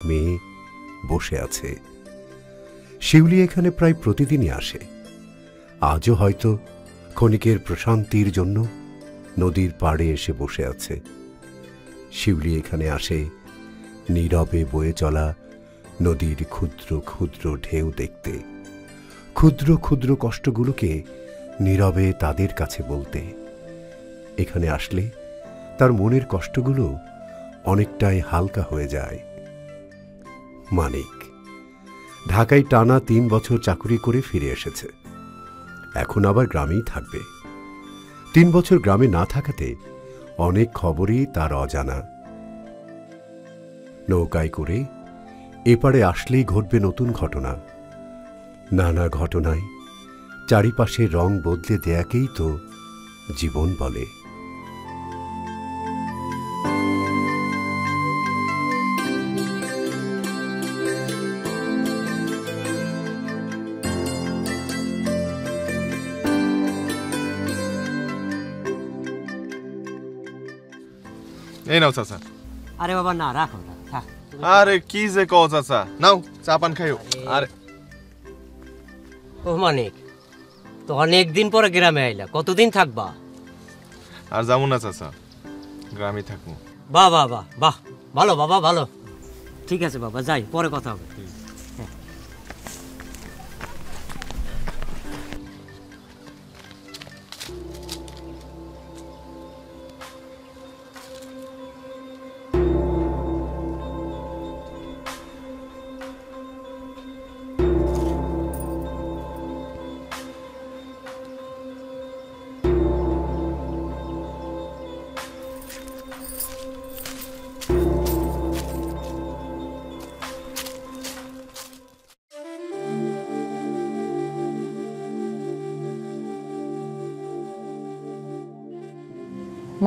মেয়ে বসে আছে। শিউলি এখানে প্রায় প্রতিদিনই আসে। আজও হয়তো ক্ষণিকের প্রশান্তির জন্য নদীর পাড়ে এসে বসে আছে। শিউলি এখানে আসে নীরবে বয়ে চলা নদীর ক্ষুদ্র ক্ষুদ্র ঢেউ দেখতে, ক্ষুদ্র ক্ষুদ্র কষ্টগুলোকে নীরবে তাদের কাছে বলতে। এখানে আসলে তার মনের কষ্টগুলো অনেকটাই হালকা হয়ে যায়। মানিক ঢাকায় টানা ৩ বছর চাকুরি করে ফিরে এসেছে। এখন আবার গ্রামেই থাকবে। ৩ বছর গ্রামে না থাকাতে অনেক খবরই তার অজানা। নৌকায় করে এপারে আসলেই ঘটবে নতুন ঘটনা। নানা ঘটনায় চারিপাশে রং বদলে দেয়াকেই তো জীবন বলে। এই নাও চাচা। আরে বাবা না, রাখো না, থাক। আরে কি যে কও চাচা, নাও চা পান খাইও। আরে ও মানিক, তো অনেকদিন পরে গ্রামে আইলা, কতদিন থাকবা? আর যাবো না চাচা, গ্রামে থাকবো। বাহ বাহ বাহ বাহ, ভালো বাবা, ভালো। ঠিক আছে বাবা, যাই, পরে কথা হবে।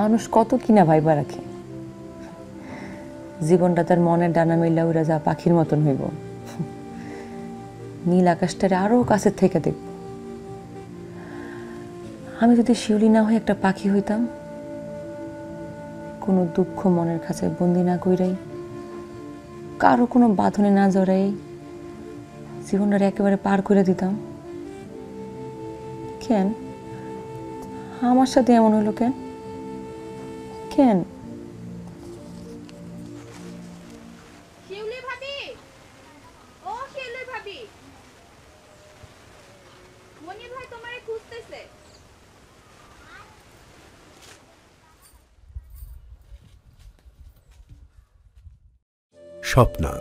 মানুষ কত কিনা ভাইবা রাখে, জীবনটা তার মনের ডানা মেলা উড়া যা পাখির মতন হইব। নীল আকাশটারে আরো কাছের থেকে দেখব। আমি যদি শিউলি না হয়ে একটা পাখি হইতাম, কোনো দুঃখ মনের কাছে বন্দি না কইরাই, কারো কোনো বাঁধনে না জড়াই জীবনটারে একেবারে পার করে দিতাম। কেন আমার সাথে এমন হলো? কেন কেন? শিউলি ভাবি, ও শিউলি ভাবি, মনি ভাই তোমারে খুঁজতেছে। স্বপ্না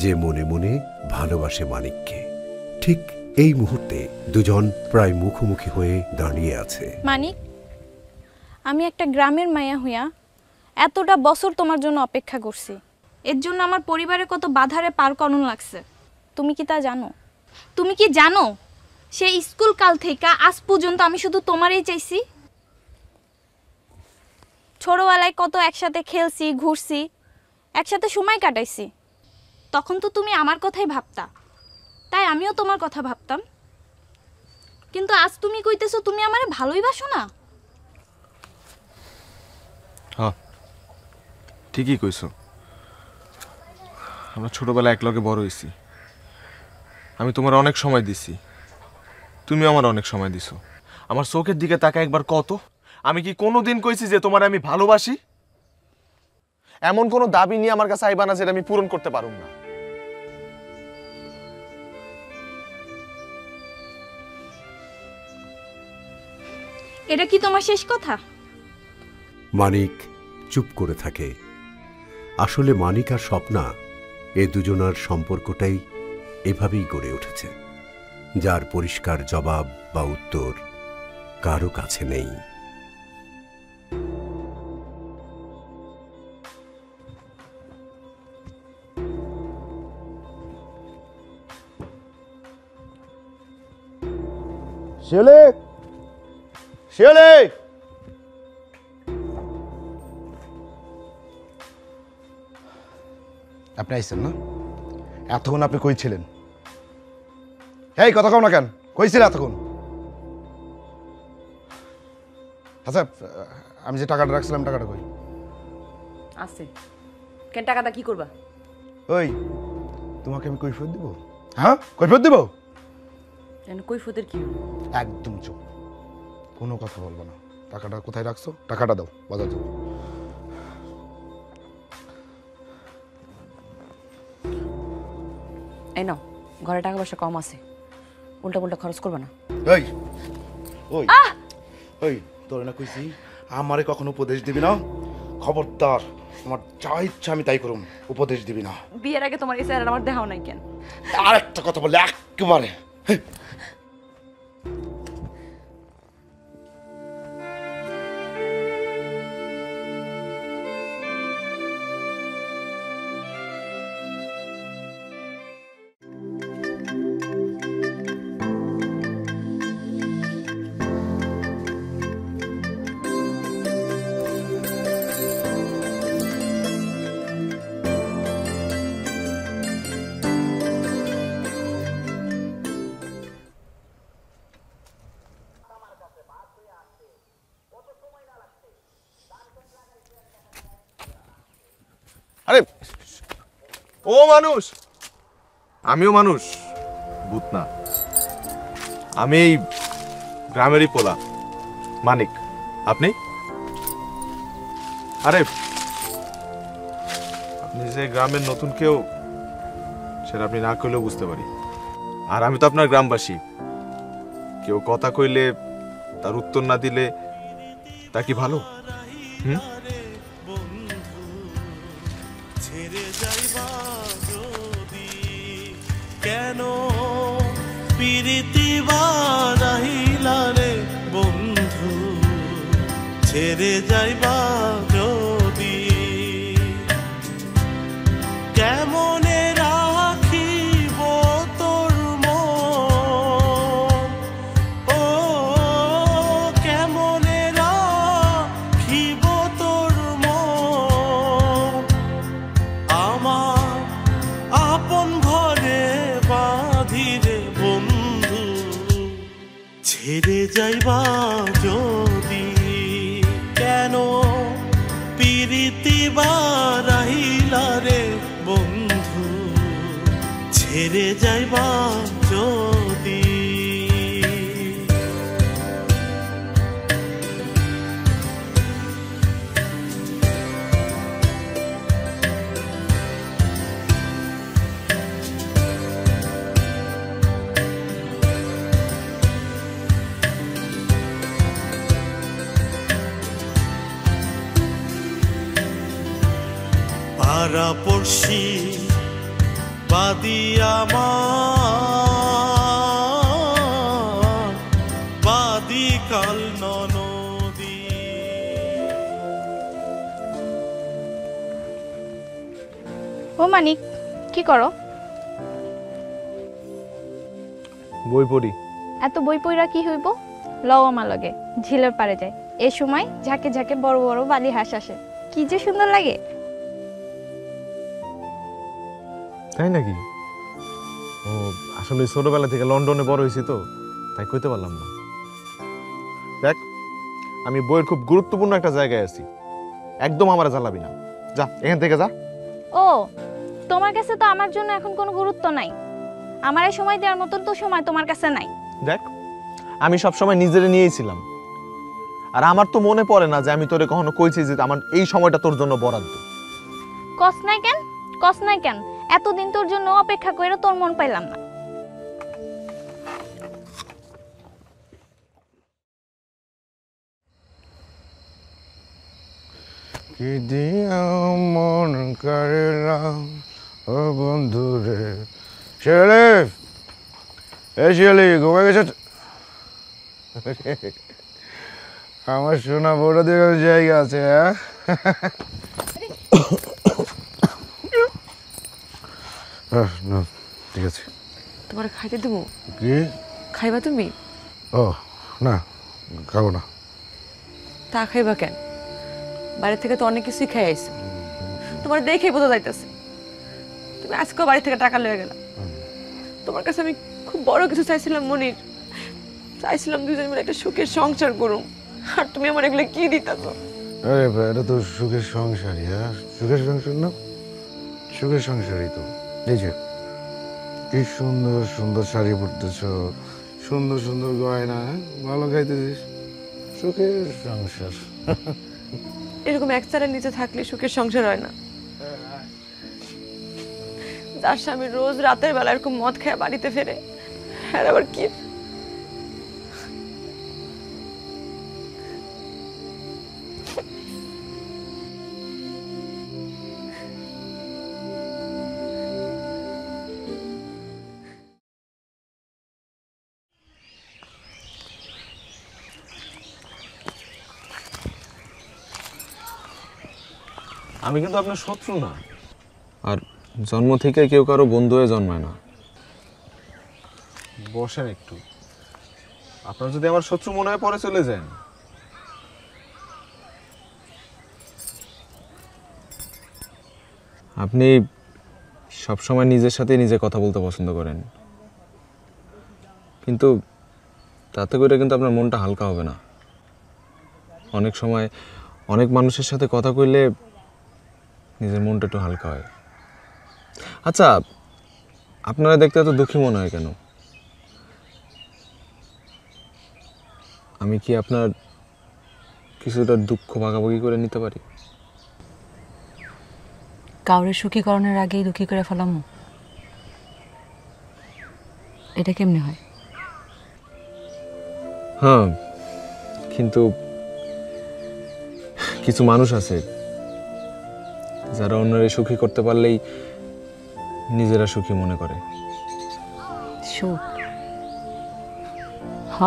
যে মনে মনে ভালোবাসে মানিককে, ঠিক এই মুহূর্তে দুজন প্রায় মুখোমুখি হয়ে দাঁড়িয়ে আছে। মানিক, আমি একটা গ্রামের মায়া হইয়া এতটা বছর তোমার জন্য অপেক্ষা করছি। এর জন্য আমার পরিবারে কত বাধারে পার করণ লাগছে। তুমি কি তা জানো? তুমি কি জানো সেই স্কুল কাল থেকে আজ পর্যন্ত আমি শুধু তোমারই চাইছি। ছোটবেলায় কত একসাথে খেলছি, ঘুরছি, একসাথে সময় কাটাইছি। তখন তো তুমি আমার কথাই ভাবতা, তাই আমিও তোমার কথা ভাবতাম। কিন্তু আজ তুমি কইতেছো তুমি আমারে ভালোই বাসো না। হ্যাঁ, ঠিকই কইছো। আমরা ছোটবেলায় একলগে বড় হইছি। আমি তোমার অনেক সময় দিছি, তুমি আমার অনেক সময় দিছো। আমার চোখের দিকে তাকা একবার কত, আমি কি কোনোদিন কইছি যে তোমার আমি ভালোবাসি? এমন কোনো দাবি নিয়ে আমার কাছে আইবা না যেটা আমি পূরণ করতে পারুম না। এটা কি তোমার শেষ কথা? মানিক চুপ করে থাকে। আসলে মানিক আর স্বপ্না এ দুজনার সম্পর্কটাই এভাবেই গড়ে উঠেছে, যার পরিষ্কার জবাব বা উত্তর কারো কাছে নেই। শিউলি, শিউলি, আপনি আইছেন না? এতক্ষণ আপনি কই ছিলেন? এই কথা কও না কেন? কই ছিলেন এতক্ষণ? আচ্ছা, আমি যে টাকাটা রাখছিলাম টাকাটা কই? আছে কেন? টাকাটা কি করবা? ওই তোমাকে আমি কৈফিয়ত দিব? হ্যাঁ কৈফিয়ত দিব? কেন কৈফতের কি হলো? একদম চুপ, কোনো কথা বলবো না। টাকাটা কোথায় রাখছো? টাকাটা দাও, বাজার যাও। এই নাও, ঘরে টাকা পয়সা কম আছে, উল্টা পুল্টা খরচ করবে না। এই ওই ওই তোর না কইছি আমারে কখনো উপদেশ দিবি না, খবরদার। আমার যা ইচ্ছা আমি তাই করুম, উপদেশ দিবি না। বিয়ের আগে তোমার এই স্যার আমার দেখাও নাই কেন? আর একটা কথা বললে একেবারে আরে ও মানুষ, আমিও মানুষ, ভূত না। আমি এই গ্রামেরই পোলা, মানিক। আপনি? আরে আপনি যে গ্রামের নতুন কেউ সেটা আপনি না কইলেও বুঝতে পারি। আর আমি তো আপনার গ্রামবাসী। কেউ কথা কইলে তার উত্তর না দিলে তা কি ভালো? হুম, কেন প্রীতি বারাইলা রে বন্ধু, ছেড়ে যাইবা যদি, কেমনে রাখিব তোর মন, ও কেমনে রাখিব তোর মন, আমার আপন ঘরে বাঁধিরে বন্ধু, ছেড়ে যাইবা যদি, কেন প্রীতি বারাইলা রে বন্ধু, ছেড়ে যাইবা যদি। পাড়াপড়শি বাদি আমার, বাদি কাল নদী। ও মানিক, কি করো? বই পড়ি। এত বই পইরা কি হইব? লও আমার লগে, ঝিলের পাড়ে যায়। এ সময় ঝাঁকে ঝাঁকে বড় বড় বালি হাঁস আসে, কি যে সুন্দর লাগে। তাই নাকি? ও আসলে ছোটবেলা থেকে লন্ডনে বড় হয়েছি তো, তাই কইতে পারলাম না। দেখ, আমি বইয়ের খুব গুরুত্বপূর্ণ একটা জায়গায় আছি, একদম আমার জ্বালাবি না। যা এখান থেকে যা। ও, তোমার কাছে তো আমার জন্য এখন কোনো গুরুত্ব নাই। আমার এই সময় দেওয়ার মতন তো সময় তোমার কাছে নাই। দেখ, আমি সব সময় নিজেরে নিয়েছিলাম, আর আমার তো মনে পড়ে না যে আমি তোরে কখনো কইছি যে আমার এই সময়টা তোর জন্য বরাদ্দ। কস নাই কেন? কস নাই কেন? এতদিন তোর জন্য অপেক্ষা করে তোর মন পাইলাম না। কি দিয়া মন কারেলাম ও বন্ধু রে। শিয়ালি, এ শিয়ালি, ঘুমে গেছে? আমার সোনা বড় দিকে জায়গা আছে। হ্যাঁ, ঠিক আছে। তোমার খাইতে দেবো? কি খাইবা তুমি? ও না, খাবো না। তা খাইবা কেন? বাড়ি থেকে তো অনেক কিছুই খাই আইছো, তোমার দেখেই বোঝা যাইতেছে। তুমি আজকেও বাড়ি থেকে টাকা লয়ে গেলা। তোমার কাছে আমি খুব বড় কিছু চাইছিলাম মনির, চাইছিলাম দুজন মিলে একটা সুখের সংসার করুম, আর তুমি আমার এগুলো কি দিতাছো? আরে এটা তো সুখের সংসারই। হ্যাঁ, সুখের সংসার না, সুখের সংসারই তো। এই যে কি সুন্দর সুন্দর শাড়ি পরতেছ, সুন্দর সুন্দর গয়না, ভালো খাইতেছিস, সুখের সংসার। এরকম এক চারের নিচে থাকলে সুখের সংসার হয় না। যার স্বামী রোজ রাতের বেলা এরকম মদ খেয়ে বাড়িতে ফেরে, আর আবার কি আমি কিন্তু আপনার শত্রু না, আর জন্ম থেকে কেউ কারো বন্ধু হয়ে জন্মায় না। বসেন একটু, আপনার যদি আমার শত্রু মনে হয় পরে চলে যান। আপনি সবসময় নিজের সাথে নিজে কথা বলতে পছন্দ করেন, কিন্তু তাতে করে কিন্তু আপনার মনটা হালকা হবে না। অনেক সময় অনেক মানুষের সাথে কথা কইলে নিজের মনটা একটু হালকা হয়। আচ্ছা, আপনারা দেখতে এত দুঃখী মনে হয় কেন? আমি কি আপনার কিছুটা দুঃখ ভাগাভাগি করে নিতে পারি? কাউরে সুখীকরণের আগেই দুঃখী করে ফেলাম, এটা কেমনে হয়? হ্যাঁ, কিন্তু কিছু মানুষ আছে যারা অন্যরা সুখী করতে পারলেই নিজেরা সুখী মনে করে। সুখ, হ,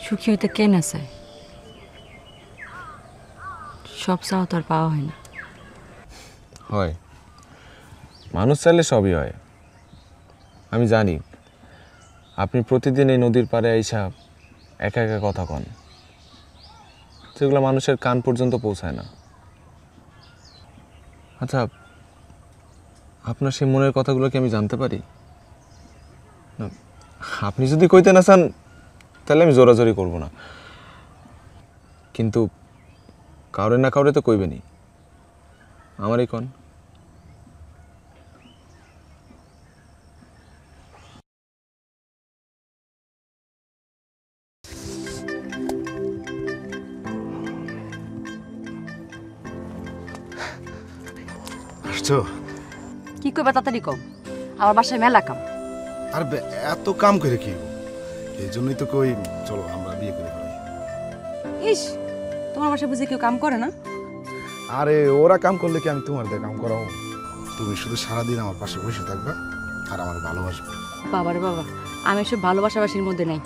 সুখী হইতে কে না চায়? সব চাওয়া তো আর পাওয়া হয় না। হয়, মানুষ চাইলে সবই হয়। আমি জানি আপনি প্রতিদিন এই নদীর পাড়ে আইসা একা একা কথা কন, যেগুলো মানুষের কান পর্যন্ত পৌঁছায় না। আচ্ছা, আপনার সেই মনের কথাগুলো কি আমি জানতে পারি? না, আপনি যদি কইতে না চান তাহলে আমি জোরাজোরি করব না, কিন্তু কাউরে না কাউরে তো কইবেনি। আমারই কন। আসছো? কি কইবা তাড়াতাড়ি কম, আমার বাসায় মেলা কাম। আর এত কাম করে কি? এই জন্যই তো কই চলো আমরা বিয়ে করে ফেলি। ইস, তোমার বাসায় বুঝে কেউ কাম করে না? আরে ওরা কাম করলে কি আমি তোমার দিয়ে কাম করাবো? তুমি শুধু সারাদিন আমার পাশে বসে থাকবা আর আমার ভালোবাসবে। বাবারে বাবা, আমি এসব ভালোবাসাবাসির মধ্যে নাই।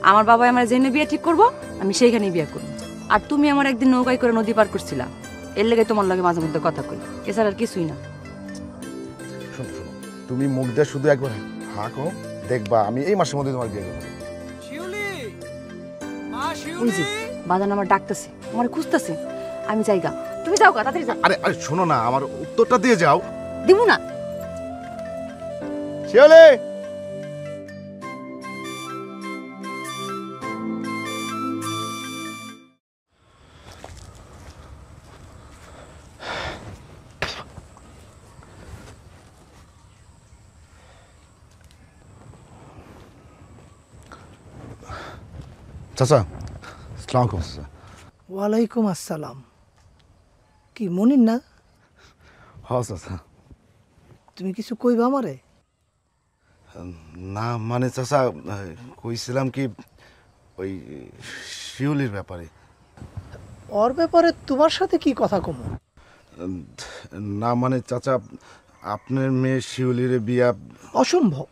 আমার বাবা আমার যেখানে বিয়ে ঠিক করবো আমি সেইখানেই বিয়ে করবো। আর তুমি আমার একদিন নৌকায় করে নদী পার করছিলা, এর লেগে তোমার লগে মাঝে মধ্যে কথা কই, এছাড়া আর কিছুই না। শোনো শোনো, তুমি মুখ দিয়ে শুধু একবার হাঁকো, দেখবা আমি এই মাসের মধ্যে তোমার বিয়ে করবো। ওই যে বাজান আমার ডাকতেছে, আমার খুঁজতেছে, আমি যাইগা। তুমি যাও গা, তাড়াতাড়ি যাও। আরে আরে শোনো না, আমার উত্তরটা দিয়ে যাও। দিব না। শিওলি, চাচা, আসসালামু আলাইকুম চাচা। ওয়ালাইকুম আসসালাম। কি মনির না? হ্যাঁ চাচা। তুমি কিছু কইবা আমারে? না মানে চাচা, কইছিলাম কি ওই শিউলির ব্যাপারে। ওর ব্যাপারে তোমার সাথে কি কথা কমো? না মানে চাচা, আপনার মেয়ে শিউলির বিয়া। অসম্ভব।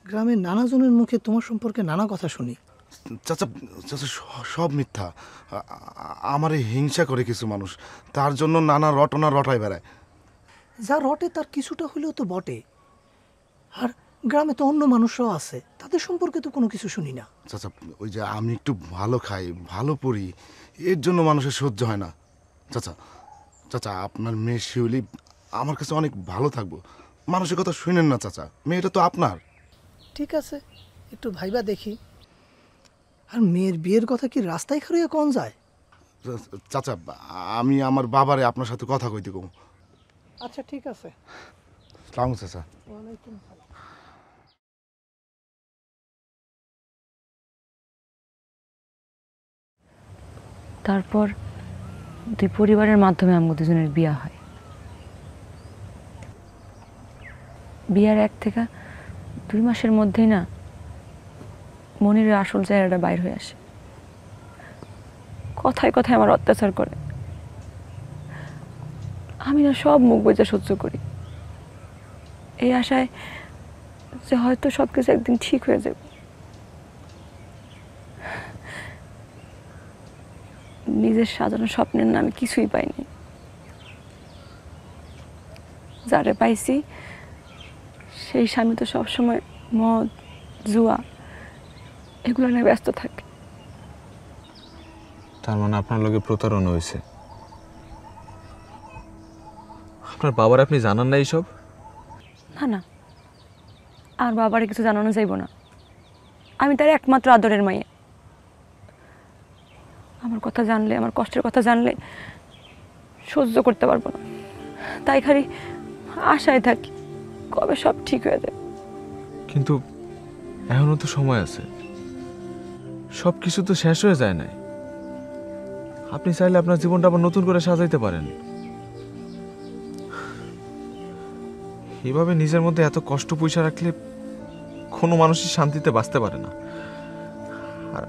গ্রামের নানাজনের মুখে তোমার সম্পর্কে নানা কথা শুনি। চাচা চাচা সব মিথ্যা। আমারে হিংসা করে কিছু মানুষ, তার জন্য নানা রটনা রটায় বেড়ায়। যা রটে তার কিছুটা হলেও তো বটে। আর গ্রামে তো অন্য মানুষরাও আছে, তাদের সম্পর্কে তো কোনো কিছু শুনি না। চাচা ওই যে আমি একটু ভালো খাই, ভালো পড়ি, এর জন্য মানুষের সহ্য হয় না। চাচা চাচা, আপনার মেয়ে শিউলি আমার কাছে অনেক ভালো থাকবো। মানুষের কথা শুনেন না চাচা, মেয়েটা তো আপনার। ঠিক আছে, একটু ভাইবা দেখি। আর মেয়ের বিয়ের কথা কি রাস্তায় খাড়িয়ে কোন যায়? চাচা আমি আমার বাবারে আপনার সাথে কথা কইতে কম। আচ্ছা ঠিক আছে। সালাম চাচা। ওয়ালাইকুম সালাম। তারপর দুই পরিবারের মাধ্যমে আমাদের দুজনের বিয়া হয়। বিয়ার 1 থেকে 2 মাসের মধ্যেই না মনিরের আসল চেহারাটা বাইর হয়ে আসে। কথায় কথায় আমার অত্যাচার করে। আমি না সব মুখ বুজে সহ্য করি, এই আশায় যে হয়তো সবকিছু একদিন ঠিক হয়ে যাবে। নিজের সাজানো স্বপ্নের নামে কিছুই পাইনি। যারে পাইছি সেই স্বামী তো সবসময় মদ, জুয়া এগুলো নিয়ে ব্যস্ত থাকে। তার মানে আপনার লগে প্রতারণা হয়েছে? আপনার বাবার আপনি জানান না এইসব? না না, আর বাবারে কিছু জানানো যাইব না। আমি তার একমাত্র আদরের মাইয়া। আমার কথা জানলে, আমার কষ্টের কথা জানলে সহ্য করতে পারবো না। তাই খালি আশায় থাকি কবে সব ঠিক হয়ে যাবে। কিন্তু এখনো তো সময় আছে, সব কিছু তো শেষ হয়ে যায় নাই। আপনি চাইলে আপনার জীবনটা আবার নতুন করে সাজাইতে পারেন। এভাবে নিজের মধ্যে এত কষ্ট পয়সা রাখলে কোনো মানুষই শান্তিতে বাঁচতে পারে না। আর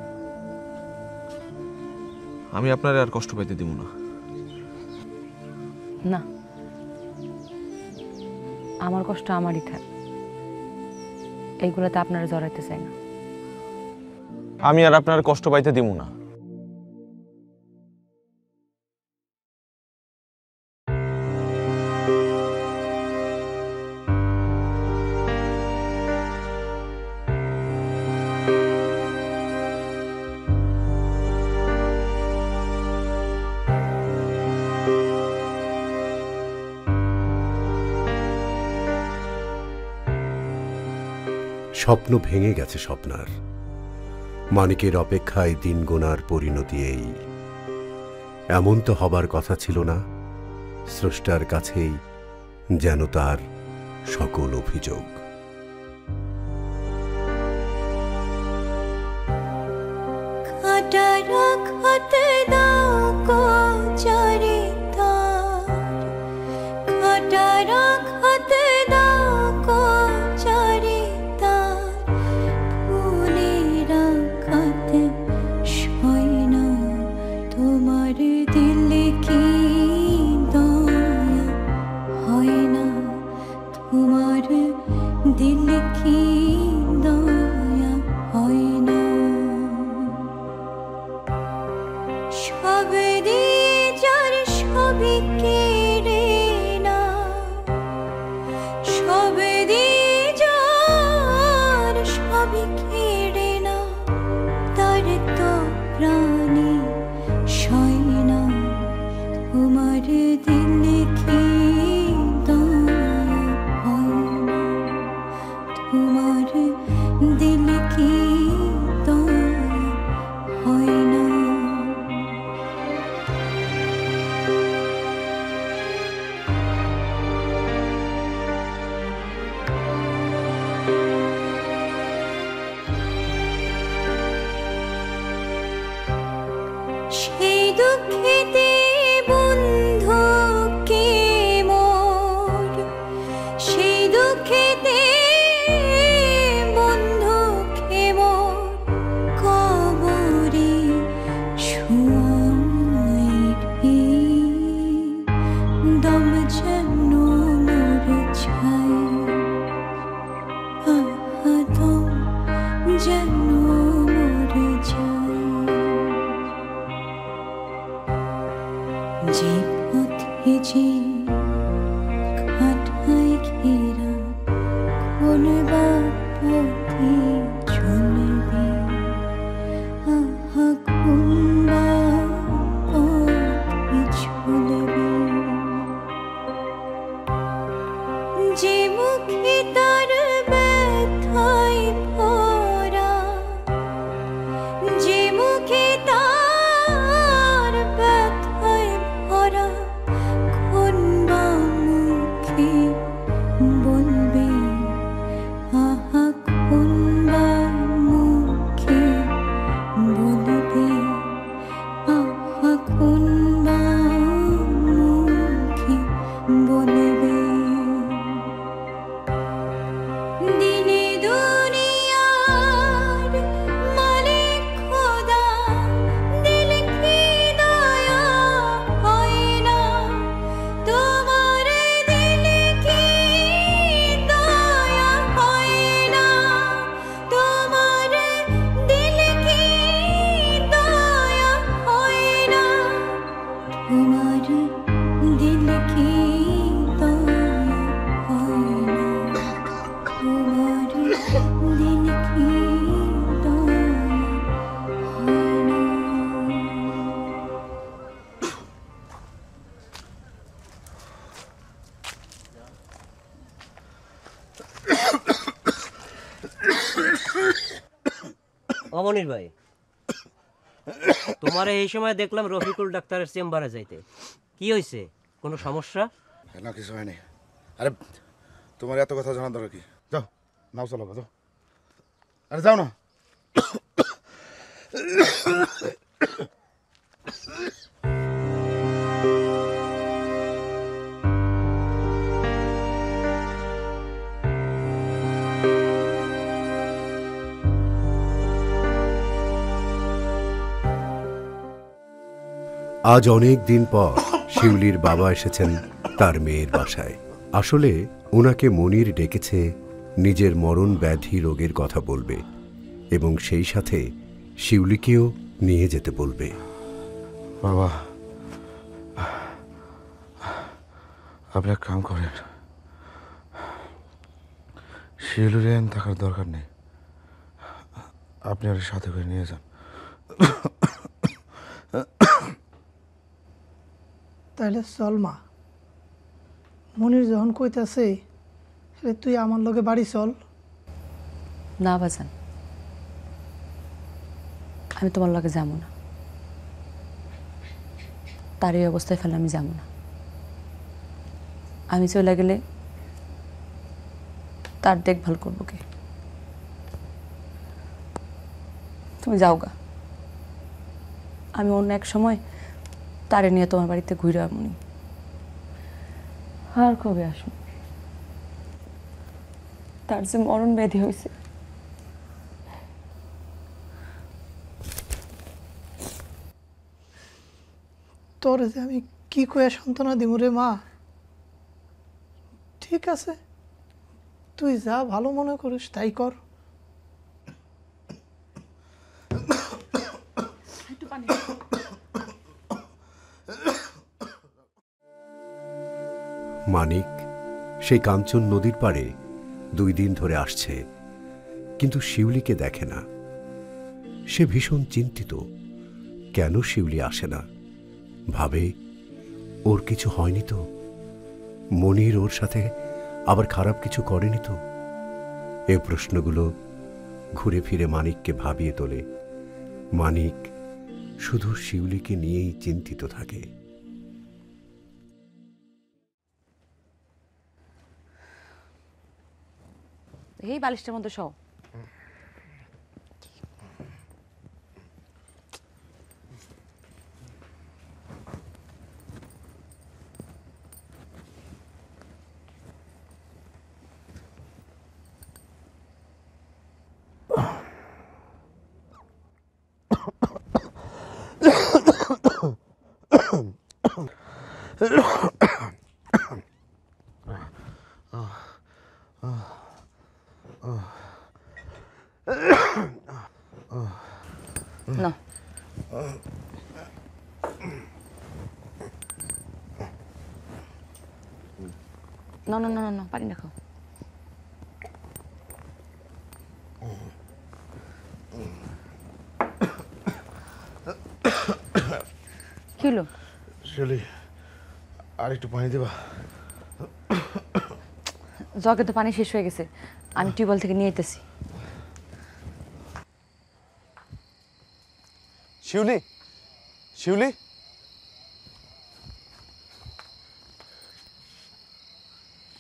আমি আপনার আর কষ্ট পাইতে দিব না। না, আমার কষ্ট আমারই থাক, এইগুলোতে আপনারা জড়াইতে চাই না। আমি আর আপনার কষ্ট পাইতে দিব না। স্বপ্ন ভেঙে গেছে স্বপ্নার। মানিকের অপেক্ষায় দিন গোনার পরিণতি এই। এমন তো হবার কথা ছিল না। স্রষ্টার কাছেই যেন তার সকল অভিযোগ। কোন বা মুখ অমনির ভাই, তোমার এই সময় দেখলাম রফিকুল ডাক্তারের চেম্বারে যাইতে, কি হয়েছে? কোনো সমস্যা? না কিছু হয়নি। আরে তোমার এত কথা জানার দরকার কি? যাও নাও চলো যাও। আরে যাও না। আজ অনেক দিন পর শিউলির বাবা এসেছেন তার মেয়ের বাসায়। আসলে ওনাকে মনির ডেকেছে নিজের মরণ ব্যাধি রোগের কথা বলবে এবং সেই সাথে শিউলিকেও নিয়ে যেতে বলবে। বাবা, আপনি এক কাম করেন, শিউলির থাকার দরকার নেই, আপনি ওর সাথে করে নিয়ে যান। তাইলে চল মা, মনির যখন কইতাছে তুই আমার লগে বাড়ি চল। না বাজান, আমি তোমার লগে যাবো না, তার এই অবস্থায় ফেলে আমি যাবো না। আমি চলে গেলে তার দেখভাল করবো কে? তুমি যাও গা, আমি অন্য এক সময় তারে নিয়ে তোমার বাড়িতে ঘুরে আমনি। আর কবে আসুন? তার যে মরণ ব্যাধি হয়েছে, তোরে যে আমি কি কয়ে সান্ত্বনা দিব রে মা। ঠিক আছে, তুই যা ভালো মনে করিস তাই কর। মানিক সেই কাঞ্চন নদীর পাড়ে 2 দিন ধরে আসছে, কিন্তু শিউলিকে দেখে না। সে ভীষণ চিন্তিত, কেন শিউলি আসে না। ভাবে ওর কিছু হয়নি তো, মনির ওর সাথে আবার খারাপ কিছু করেনি তো। এ প্রশ্নগুলো ঘুরে ফিরে মানিককে ভাবিয়ে তোলে। মানিক শুধু শিউলিকে নিয়েই চিন্তিত থাকে। এই বালিশটার মধ্যে সব না। না না না না, পানি না খাও। কি হলো? শিউলি, আর একটু পানি দেবা? জগে তো পানি শেষ হয়ে গেছে, আমি টিউবওয়েল থেকে নিয়ে যেতেছি। শিউলি, শিউলি,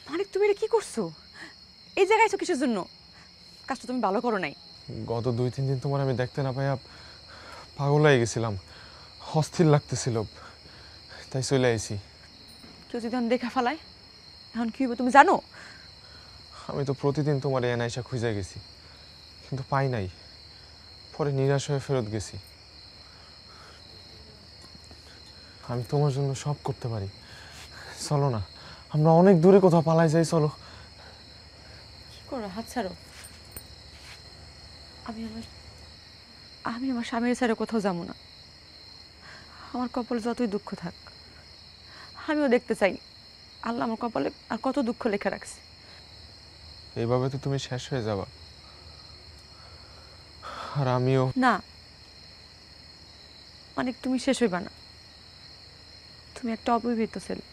মানিক তুমি এটা কি করছো? এই জায়গায় আছো কিসের জন্য? কাজটা তুমি ভালো করো নাই। গত 2-3 দিন তোমার আমি দেখতে না পাইয়া পাগল হয়ে গেছিলাম, অস্থির লাগতেছিল, তাই চলে আইছি। কেউ যদি এখন দেখা ফেলায়, এখন কি হবে তুমি জানো? আমি তো প্রতিদিন তোমার এনাইসা খুঁজে গেছি, কিন্তু পাই নাই। পরে নিরাশ হয়ে ফেরত গেছি। আমি তোমার জন্য সব করতে পারি, চলো না আমরা অনেক দূরে কোথাও পালাই যাই, চলো। কি করো? হাত ছাড়ো। আমি আমার স্বামীর ছাড়া কোথাও যাবো না। আমার কপালে যতই দুঃখ থাক, আমিও দেখতে চাই আল্লাহ আমার কপালে আর কত দুঃখ লেখা রাখছে। এইভাবে তো তুমি শেষ হয়ে যাবা, আর আমিও না অনেক, তুমি শেষ হইবা না। তুমি একটা অবিবাহিত ছেলে,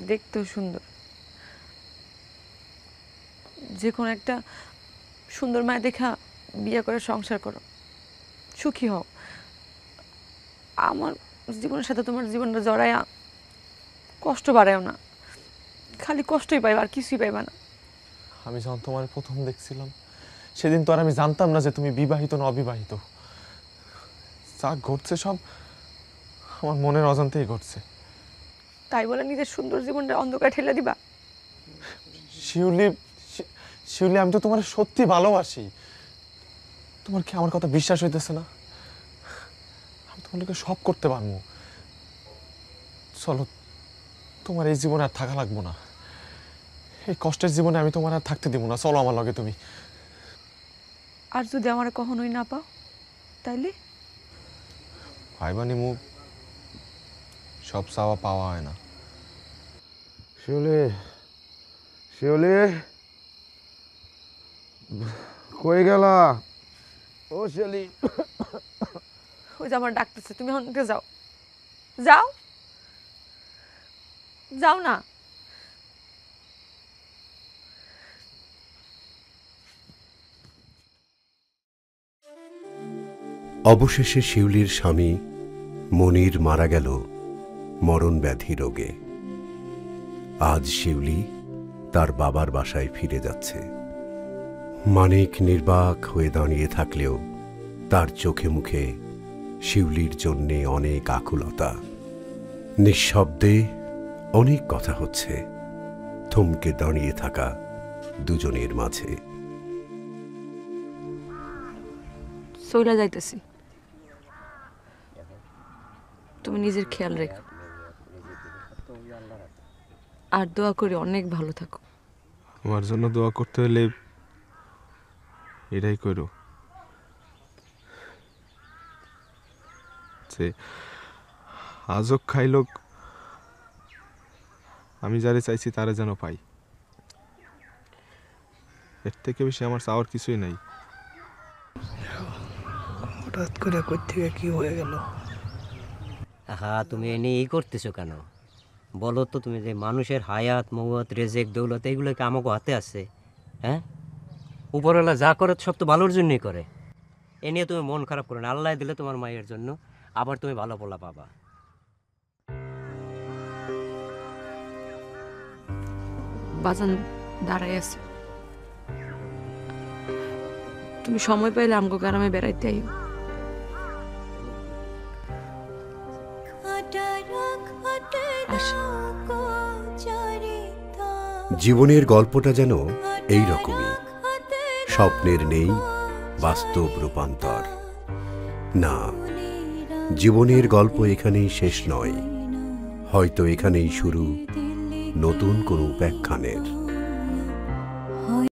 দেখতেও সুন্দর। যে কোনো একটা সুন্দর মায়া দেখা বিয়ে করে সংসার করো। সুখী হও। আমার জীবনের সাথে তোমার জীবনটা জড়াইয়া কষ্ট বাড়ায়ও না, খালি কষ্টই পাইবা আর কিছুই পাইবা না। আমি যখন তোমার প্রথম দেখছিলাম সেদিন তো আর আমি জানতাম না যে তুমি বিবাহিত না অবিবাহিত। যা ঘটছে সব আমার মনের অজান্তেই ঘটছে। তাই বলে নিজের সুন্দর জীবনটা অন্ধকার ঠেলে দিবা? শিউলি, শিউলি, আমি তো তোমার সত্যি ভালোবাসি। তোমার কি আমার কথা বিশ্বাস হইতেছে না? আমি তোমার লোকে সব করতে পারবো। চলো, তোমার এই জীবনে আর থাকা লাগবো না। এই কষ্টের জীবনে আমি তোমার আর থাকতে দিব না। চলো আমার লগে তুমি। আর যদি আমার কখনোই না পাও তাইলে? ভাইবানি মুখ সব চাওয়া পাওয়া হয় না। শিউলি, শিউলি, কই গেলা? ও শিউলি, ওই যে আমার ডাকতেছে, তুমি এখন উঠে যাও। যাও, যাও না। অবশেষে শিউলির স্বামী মনির মারা গেল মরণ ব্যাধি রোগে। আজ শিউলি তার বাবার বাসায় ফিরে যাচ্ছে। মানিক নির্বাক হয়ে দাঁড়িয়ে থাকলেও তার চোখে মুখে শিউলির জন্যে অনেক আকুলতা। নিঃশব্দে অনেক কথা হচ্ছে থমকে দাঁড়িয়ে থাকা দুজনের মাঝে। চইলা যাইতেছি, তুমি নিজের খেয়াল রেখো আর দোয়া করি অনেক ভালো থাকো। আমার জন্য দোয়া করতে হলে এটাই করো যে আজও খাইলোক আমি যারে চাইছি তারে যেন পাই। এর থেকে বেশি আমার চাওয়ার কিছুই নাই। হঠাৎ করে কই থেকে কি হয়ে গেল? হ্যাঁ, তুমি এনে এই করতেছো কেন বলো তো? তুমি যে মানুষের হায়াত মৌত রেজেক দৌলত এগুলো কি আমাকে হাতে আছে? হ্যাঁ, উপরওয়ালা যা করে সব তো ভালোর জন্যই করে। এ নিয়ে তুমি মন খারাপ করো না। আল্লাহ দিলে তোমার মায়ের জন্য আবার তুমি ভালো পোলা পাবা। বাজান দাঁড়াই আছে, তুমি সময় পাইলে আমগো গ্রামে বেড়াইতে আইও। জীবনের গল্পটা যেন এই রকমই, স্বপ্নের নেই বাস্তব রূপান্তর। না, জীবনের গল্প এখানেই শেষ নয়, হয়তো এখানেই শুরু নতুন কোনো উপাখ্যানের।